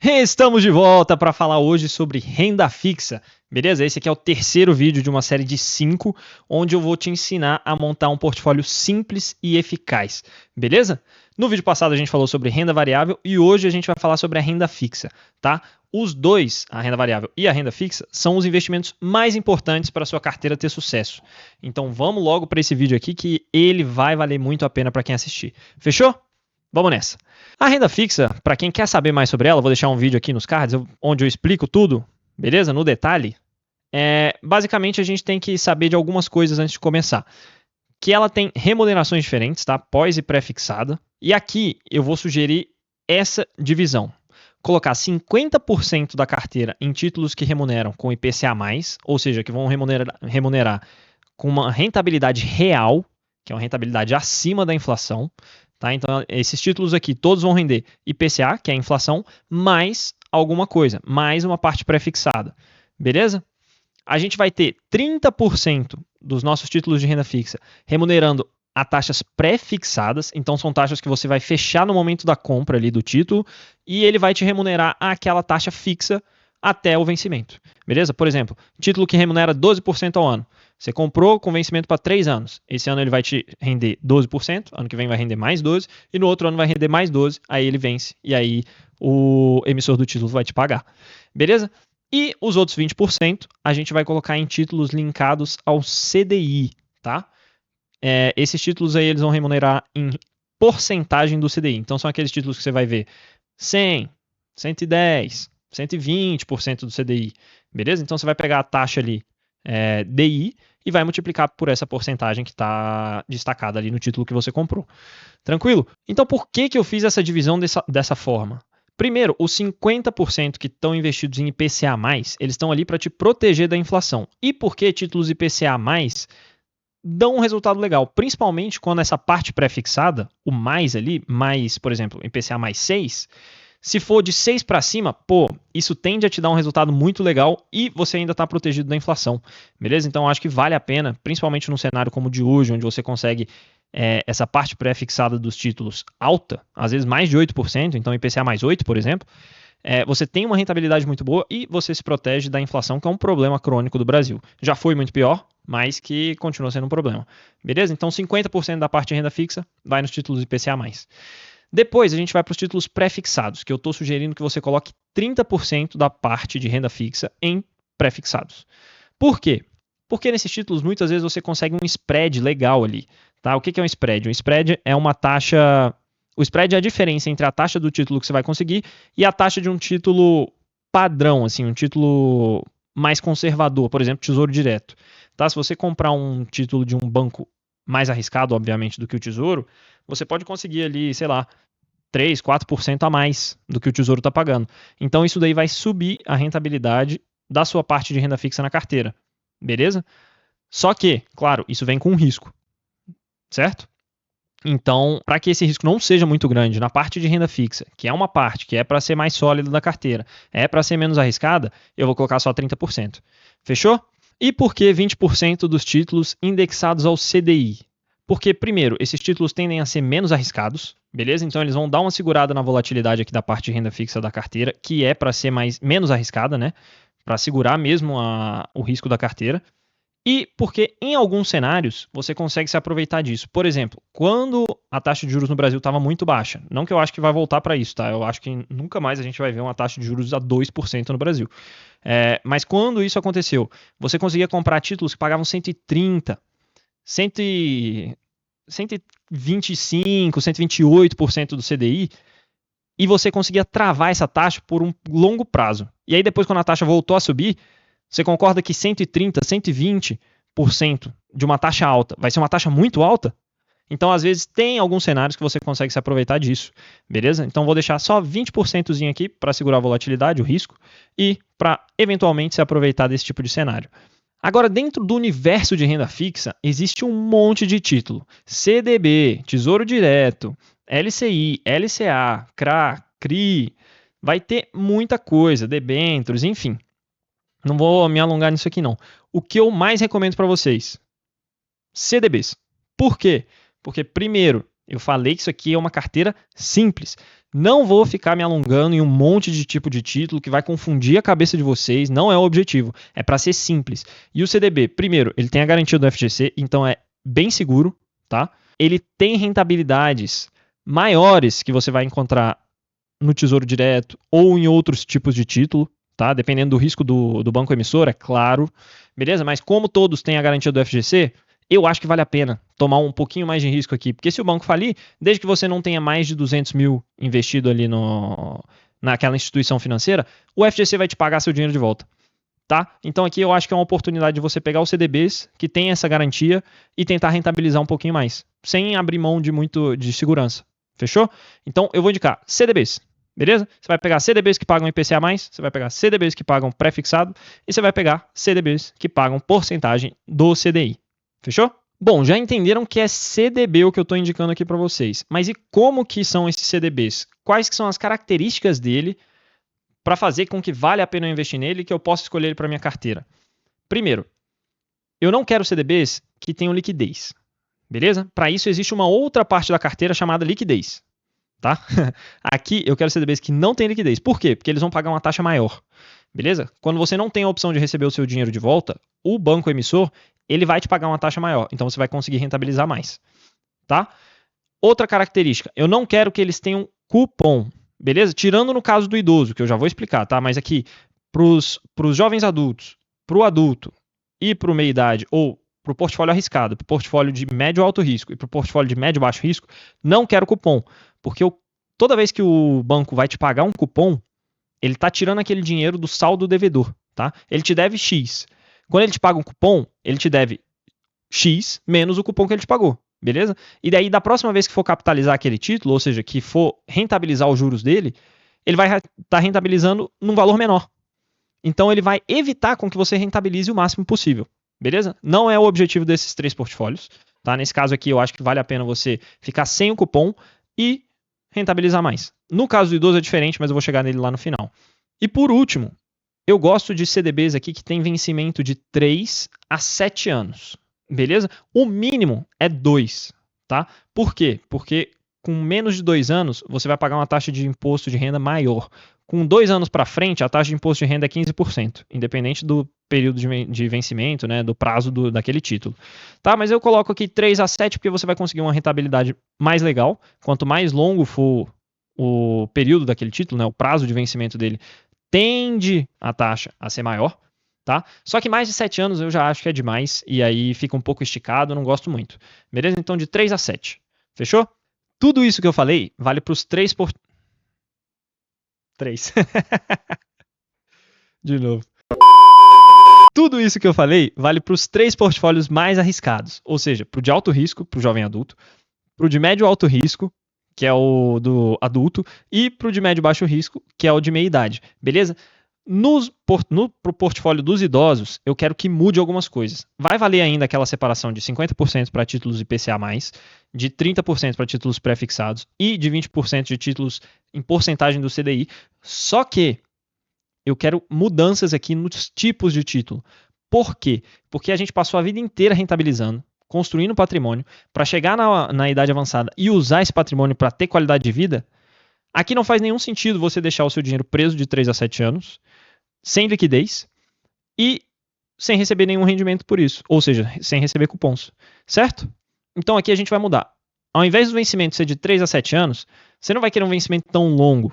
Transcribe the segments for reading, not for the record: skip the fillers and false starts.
Estamos de volta para falar hoje sobre renda fixa, beleza? Esse aqui é o terceiro vídeo de uma série de 5, onde eu vou te ensinar a montar um portfólio simples e eficaz, beleza? No vídeo passado a gente falou sobre renda variável e hoje a gente vai falar sobre a renda fixa, tá? Os dois, a renda variável e a renda fixa, são os investimentos mais importantes para a sua carteira ter sucesso. Então vamos logo para esse vídeo aqui que ele vai valer muito a pena para quem assistir. Fechou? Vamos nessa. A renda fixa, para quem quer saber mais sobre ela, vou deixar um vídeo aqui nos cards onde eu explico tudo, beleza? No detalhe. Basicamente, a gente tem que saber de algumas coisas antes de começar. Que ela tem remunerações diferentes, tá? Pós e pré-fixada. E aqui eu vou sugerir essa divisão. Colocar 50% da carteira em títulos que remuneram com IPCA+, ou seja, que vão remunerar com uma rentabilidade real, que é uma rentabilidade acima da inflação. Tá? Então, esses títulos aqui, todos vão render IPCA, que é a inflação, mais alguma coisa, mais uma parte pré-fixada. Beleza? A gente vai ter 30% dos nossos títulos de renda fixa remunerando a taxas pré-fixadas, então são taxas que você vai fechar no momento da compra ali do título e ele vai te remunerar aquela taxa fixa até o vencimento. Beleza? Por exemplo, título que remunera 12% ao ano. Você comprou com vencimento para 3 anos. Esse ano ele vai te render 12%, ano que vem vai render mais 12%, e no outro ano vai render mais 12%, aí ele vence, e aí o emissor do título vai te pagar. Beleza? E os outros 20% a gente vai colocar em títulos linkados ao CDI, tá? Esses títulos aí eles vão remunerar em porcentagem do CDI. Então são aqueles títulos que você vai ver 100, 110, 120% do CDI. Beleza? Então você vai pegar a taxa ali DI e vai multiplicar por essa porcentagem que está destacada ali no título que você comprou. Tranquilo? Então por que eu fiz essa divisão dessa forma? Primeiro, os 50% que estão investidos em IPCA+, eles estão ali para te proteger da inflação. E por que títulos IPCA+, dão um resultado legal? Principalmente quando essa parte pré-fixada, o mais ali, mais, por exemplo, IPCA mais 6, se for de 6 para cima, isso tende a te dar um resultado muito legal e você ainda está protegido da inflação, beleza? Então, acho que vale a pena, principalmente num cenário como o de hoje, onde você consegue essa parte pré-fixada dos títulos alta, às vezes mais de 8%, então IPCA mais 8, por exemplo, você tem uma rentabilidade muito boa e você se protege da inflação, que é um problema crônico do Brasil. Já foi muito pior, mas que continua sendo um problema, beleza? Então, 50% da parte de renda fixa vai nos títulos IPCA+. Depois a gente vai para os títulos pré-fixados, que eu estou sugerindo que você coloque 30% da parte de renda fixa em pré-fixados. Por quê? Porque nesses títulos muitas vezes você consegue um spread legal ali. Tá? O que é um spread? Um spread é uma taxa... O spread é a diferença entre a taxa do título que você vai conseguir e a taxa de um título padrão, assim, um título mais conservador, por exemplo, Tesouro Direto. Tá? Se você comprar um título de um banco mais arriscado, obviamente, do que o Tesouro, você pode conseguir ali, sei lá, 3, 4% a mais do que o Tesouro está pagando. Então, isso daí vai subir a rentabilidade da sua parte de renda fixa na carteira. Beleza? Só que, claro, isso vem com um risco. Certo? Então, para que esse risco não seja muito grande na parte de renda fixa, que é uma parte que é para ser mais sólida da carteira, é para ser menos arriscada, eu vou colocar só 30%. Fechou? E por que 20% dos títulos indexados ao CDI? Porque, primeiro, esses títulos tendem a ser menos arriscados, beleza? Então, eles vão dar uma segurada na volatilidade aqui da parte de renda fixa da carteira, que é para ser menos arriscada, né? Para segurar mesmo o risco da carteira. E porque em alguns cenários você consegue se aproveitar disso. Por exemplo, quando a taxa de juros no Brasil estava muito baixa, não que eu acho que vai voltar para isso, tá? Eu acho que nunca mais a gente vai ver uma taxa de juros a 2% no Brasil. Mas quando isso aconteceu, você conseguia comprar títulos que pagavam 130%, 125%, 128% do CDI, e você conseguia travar essa taxa por um longo prazo. E aí depois, quando a taxa voltou a subir, você concorda que 130%, 120% de uma taxa alta vai ser uma taxa muito alta? Então, às vezes, tem alguns cenários que você consegue se aproveitar disso, beleza? Então, vou deixar só 20% aqui para segurar a volatilidade, o risco, e para, eventualmente, se aproveitar desse tipo de cenário. Agora, dentro do universo de renda fixa, existe um monte de título. CDB, Tesouro Direto, LCI, LCA, CRA, CRI, vai ter muita coisa, debêntures, enfim. Não vou me alongar nisso aqui, não. O que eu mais recomendo para vocês? CDBs. Por quê? Porque, primeiro, Eu falei que isso aqui é uma carteira simples. Não vou ficar me alongando em um monte de tipo de título que vai confundir a cabeça de vocês. Não é o objetivo. É para ser simples. E o CDB, primeiro, ele tem a garantia do FGC, então é bem seguro, tá? Ele tem rentabilidades maiores que você vai encontrar no Tesouro Direto ou em outros tipos de título, tá? Dependendo do risco do banco emissor, é claro. Beleza? Mas como todos têm a garantia do FGC, eu acho que vale a pena tomar um pouquinho mais de risco aqui. Porque se o banco falir, desde que você não tenha mais de 200 mil investido ali naquela instituição financeira, o FGC vai te pagar seu dinheiro de volta. Tá? Então aqui eu acho que é uma oportunidade de você pegar os CDBs que tem essa garantia e tentar rentabilizar um pouquinho mais, sem abrir mão de segurança. Fechou? Então eu vou indicar CDBs. Beleza? Você vai pegar CDBs que pagam IPCA+, você vai pegar CDBs que pagam pré-fixado e você vai pegar CDBs que pagam porcentagem do CDI. Fechou? Bom, já entenderam que é CDB o que eu estou indicando aqui para vocês. Mas e como que são esses CDBs? Quais que são as características dele para fazer com que vale a pena eu investir nele e que eu possa escolher ele para minha carteira? Primeiro, eu não quero CDBs que tenham liquidez. Beleza? Para isso existe uma outra parte da carteira chamada liquidez. Tá? Aqui eu quero CDBs que não têm liquidez. Por quê? Porque eles vão pagar uma taxa maior. Beleza? Quando você não tem a opção de receber o seu dinheiro de volta, o banco emissor ele vai te pagar uma taxa maior. Então você vai conseguir rentabilizar mais. Tá? Outra característica, eu não quero que eles tenham cupom. Beleza? Tirando no caso do idoso, que eu já vou explicar, tá? Mas aqui, para os jovens adultos, para o adulto e para o meia-idade, ou para o portfólio arriscado, para o portfólio de médio alto risco e para o portfólio de médio baixo risco, não quero cupom. Porque toda vez que o banco vai te pagar um cupom, ele está tirando aquele dinheiro do saldo devedor. Tá? Ele te deve X. Quando ele te paga um cupom, ele te deve X menos o cupom que ele te pagou. Beleza? E daí, da próxima vez que for capitalizar aquele título, ou seja, que for rentabilizar os juros dele, ele vai estar rentabilizando num valor menor. Então, ele vai evitar com que você rentabilize o máximo possível. Beleza? Não é o objetivo desses 3 portfólios. Tá? Nesse caso aqui, eu acho que vale a pena você ficar sem o cupom e rentabilizar mais. No caso do idoso é diferente, mas eu vou chegar nele lá no final. E por último, eu gosto de CDBs aqui que tem vencimento de 3 a 7 anos. Beleza? O mínimo é 2. Tá? Por quê? Porque com menos de 2 anos, você vai pagar uma taxa de imposto de renda maior. Com 2 anos para frente, a taxa de imposto de renda é 15%, independente do período de vencimento, né, do prazo daquele título. Tá? Mas eu coloco aqui 3 a 7 porque você vai conseguir uma rentabilidade mais legal. Quanto mais longo for o período daquele título, né, o prazo de vencimento dele, tende a taxa a ser maior. Tá? Só que mais de 7 anos eu já acho que é demais e aí fica um pouco esticado, eu não gosto muito. Beleza? Então de 3 a 7. Fechou? Tudo isso que eu falei vale para os 3 por... 3. De novo. Tudo isso que eu falei vale para os 3 portfólios mais arriscados. Ou seja, para o de alto risco, para o jovem adulto, para o de médio alto risco, que é o do adulto, e para o de médio baixo risco, que é o de meia idade. Beleza? Pro portfólio dos idosos, eu quero que mude algumas coisas. Vai valer ainda aquela separação de 50% para títulos IPCA+, de 30% para títulos pré-fixados e de 20% de títulos em porcentagem do CDI. Só que eu quero mudanças aqui nos tipos de título. Por quê? Porque a gente passou a vida inteira rentabilizando, construindo patrimônio, para chegar na idade avançada e usar esse patrimônio para ter qualidade de vida. Aqui não faz nenhum sentido você deixar o seu dinheiro preso de 3 a 7 anos, sem liquidez e sem receber nenhum rendimento por isso. Ou seja, sem receber cupons. Certo? Então aqui a gente vai mudar. Ao invés do vencimento ser de 3 a 7 anos, você não vai querer um vencimento tão longo.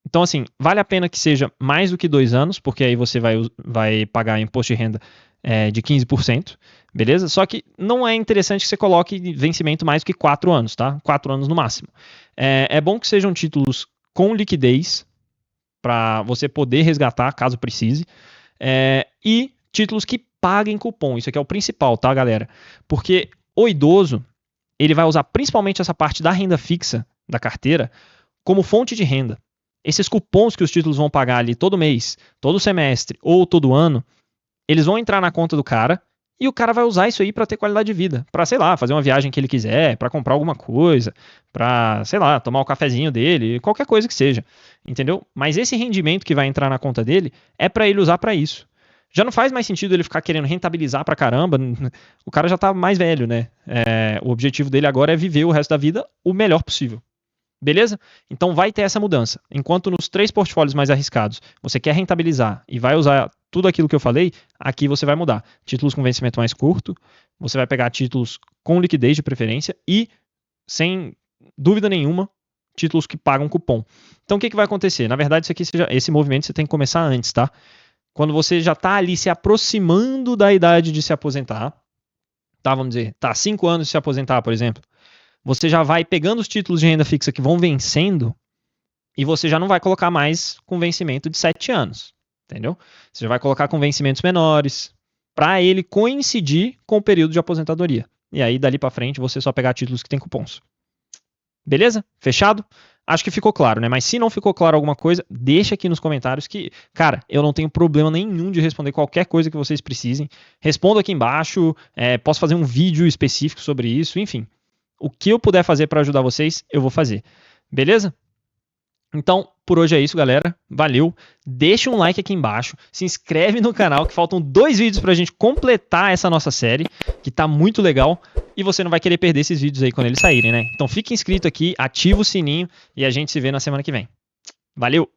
Então, assim, vale a pena que seja mais do que 2 anos, porque aí você vai pagar imposto de renda de 15%, beleza? Só que não é interessante que você coloque vencimento mais do que 4 anos, tá? 4 anos no máximo. É bom que sejam títulos com liquidez, para você poder resgatar, caso precise, e títulos que paguem cupom. Isso aqui é o principal, tá, galera? Porque o idoso, ele vai usar principalmente essa parte da renda fixa da carteira como fonte de renda. Esses cupons que os títulos vão pagar ali todo mês, todo semestre ou todo ano, eles vão entrar na conta do cara e o cara vai usar isso aí para ter qualidade de vida. Para, sei lá, fazer uma viagem que ele quiser, para comprar alguma coisa, para, sei lá, tomar o cafezinho dele, qualquer coisa que seja. Entendeu? Mas esse rendimento que vai entrar na conta dele é para ele usar para isso. Já não faz mais sentido ele ficar querendo rentabilizar pra caramba. O cara já tá mais velho, né? O objetivo dele agora é viver o resto da vida o melhor possível. Beleza? Então vai ter essa mudança. Enquanto nos 3 portfólios mais arriscados você quer rentabilizar e vai usar tudo aquilo que eu falei, aqui você vai mudar. Títulos com vencimento mais curto, você vai pegar títulos com liquidez de preferência e, sem dúvida nenhuma, títulos que pagam cupom. Então o que vai acontecer? Na verdade, esse movimento você tem que começar antes, tá? Quando você já está ali se aproximando da idade de se aposentar, tá? Vamos dizer, tá 5 anos de se aposentar, por exemplo. Você já vai pegando os títulos de renda fixa que vão vencendo e você já não vai colocar mais com vencimento de 7 anos, entendeu? Você já vai colocar com vencimentos menores para ele coincidir com o período de aposentadoria. E aí, dali para frente, você só pegar títulos que tem cupons. Beleza? Fechado? Acho que ficou claro, né? Mas se não ficou claro alguma coisa, deixa aqui nos comentários que, cara, eu não tenho problema nenhum de responder qualquer coisa que vocês precisem. Respondo aqui embaixo, posso fazer um vídeo específico sobre isso, enfim. O que eu puder fazer para ajudar vocês, eu vou fazer. Beleza? Então, por hoje é isso, galera. Valeu. Deixa um like aqui embaixo. Se inscreve no canal, que faltam 2 vídeos pra gente completar essa nossa série, que tá muito legal. E você não vai querer perder esses vídeos aí quando eles saírem, né? Então fique inscrito aqui, ativa o sininho e a gente se vê na semana que vem. Valeu!